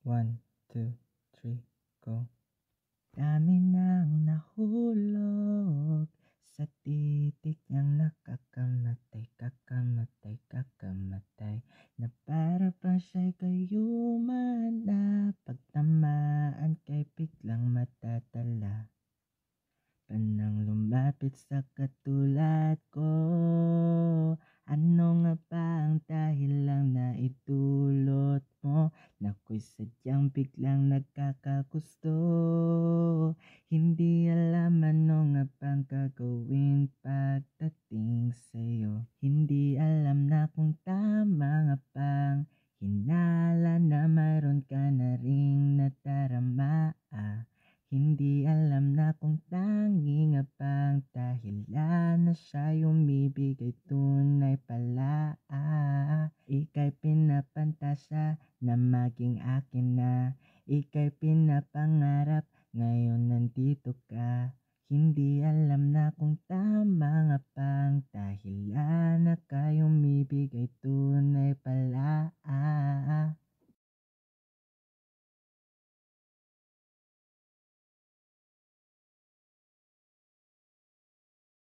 One, two, three, go. Dami nang nahulog sa titik niyang nakakamatay, kakamatay, kakamatay. Na para pa siya'y kayuman na pagtamaan kay biglang matatala. Panang lumapit sa katulad ko, ano nga ba ang dahilang naidulot mo? Nako'y sadyang biglang nagkakagusto, hindi alam ano nga bang gagawin pagdating sa'yo. Hindi alam na kung tama nga bang hinala na mayroon ka na ring nadarama. Hindi alam na kung tanging nga bang dahilan na siya'y umibig ay tunay pala. Ika'y pinapantasya na maging akin na, ika'y pinapangarap, ngayon nandito ka. Hindi alam na kung tama nga bang dahilan na kay umibig ay tunay